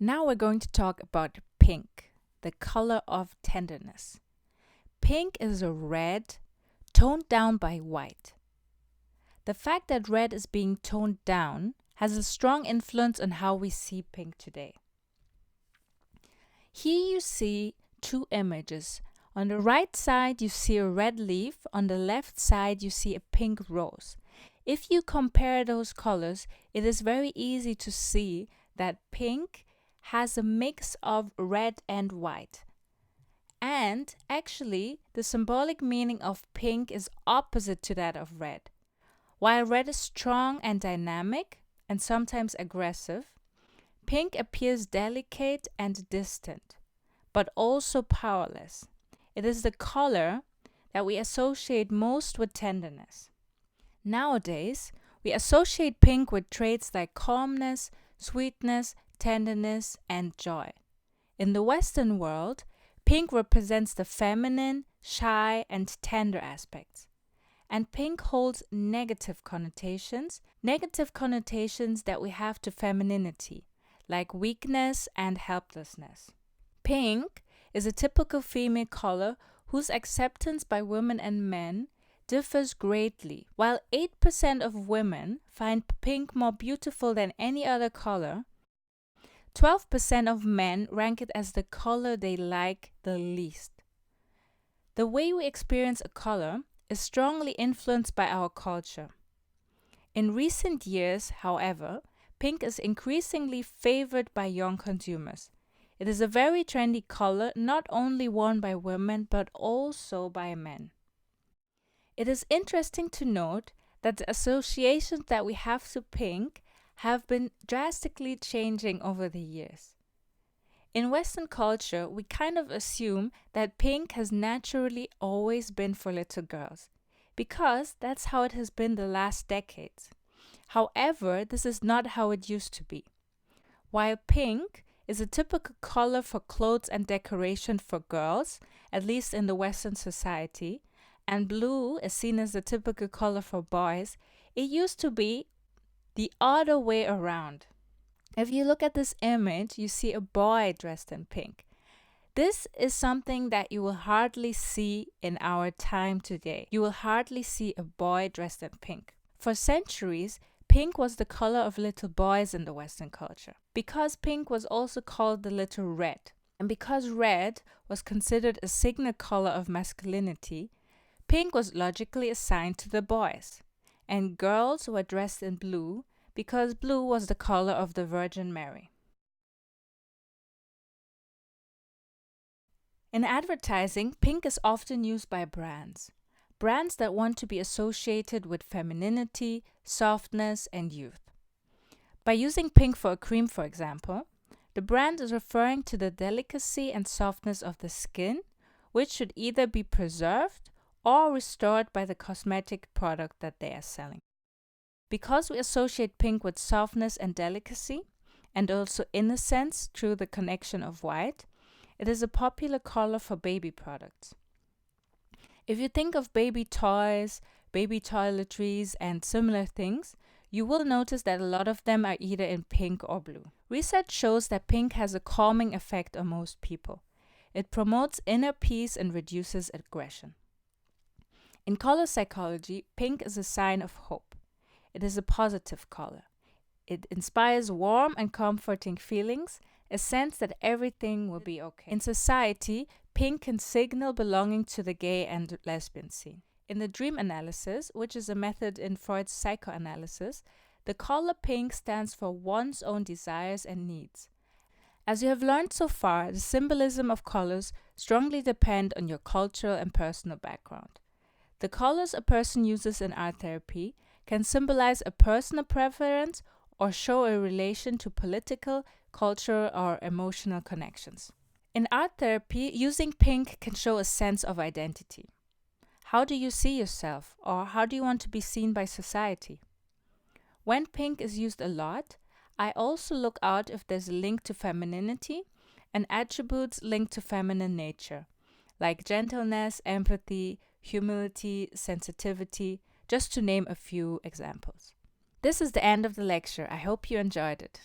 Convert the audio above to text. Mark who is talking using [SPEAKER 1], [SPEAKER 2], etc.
[SPEAKER 1] Now we're going to talk about pink, the color of tenderness. Pink is a red toned down by white. The fact that red is being toned down has a strong influence on how we see pink today. Here you see two images. On the right side you see a red leaf, on the left side you see a pink rose. If you compare those colors, it is very easy to see that pink has a mix of red and white. And actually, the symbolic meaning of pink is opposite to that of red. While red is strong and dynamic and sometimes aggressive, pink appears delicate and distant, but also powerless. It is the color that we associate most with tenderness. Nowadays, we associate pink with traits like calmness, sweetness, tenderness, and joy. In the Western world, pink represents the feminine, shy, and tender aspects. And pink holds negative connotations that we have to femininity, like weakness and helplessness. Pink is a typical female color whose acceptance by women and men differs greatly. While 8% of women find pink more beautiful than any other color, 12% of men rank it as the color they like the least. The way we experience a color is strongly influenced by our culture. In recent years, however, pink is increasingly favored by young consumers. It is a very trendy color, not only worn by women but also by men. It is interesting to note that the associations that we have to pink have been drastically changing over the years. In Western culture, we kind of assume that pink has naturally always been for little girls, because that's how it has been the last decades. However, this is not how it used to be. While pink is a typical color for clothes and decoration for girls, at least in the Western society, and blue is seen as the typical color for boys, it used to be the other way around. If you look at this image, you see a boy dressed in pink. This is something that you will hardly see in our time today. You will hardly see a boy dressed in pink. For centuries, pink was the color of little boys in the Western culture, because pink was also called the little red. And because red was considered a signal color of masculinity, pink was logically assigned to the boys, and girls were dressed in blue because blue was the color of the Virgin Mary. In advertising, pink is often used by brands that want to be associated with femininity, softness, and youth. By using pink for a cream, for example, the brand is referring to the delicacy and softness of the skin, which should either be preserved or restored by the cosmetic product that they are selling. Because we associate pink with softness and delicacy, and also innocence through the connection of white, it is a popular color for baby products. If you think of baby toys, baby toiletries, and similar things, you will notice that a lot of them are either in pink or blue. Research shows that pink has a calming effect on most people. It promotes inner peace and reduces aggression. In color psychology, pink is a sign of hope. It is a positive color. It inspires warm and comforting feelings, a sense that everything will be okay. In society, pink can signal belonging to the gay and lesbian scene. In the dream analysis, which is a method in Freud's psychoanalysis, the color pink stands for one's own desires and needs. As you have learned so far, the symbolism of colors strongly depend on your cultural and personal background. The colors a person uses in art therapy can symbolize a personal preference or show a relation to political, cultural, or emotional connections. In art therapy, using pink can show a sense of identity. How do you see yourself, or how do you want to be seen by society? When pink is used a lot, I also look out if there's a link to femininity and attributes linked to feminine nature, like gentleness, empathy, humility, sensitivity, just to name a few examples. This is the end of the lecture. I hope you enjoyed it.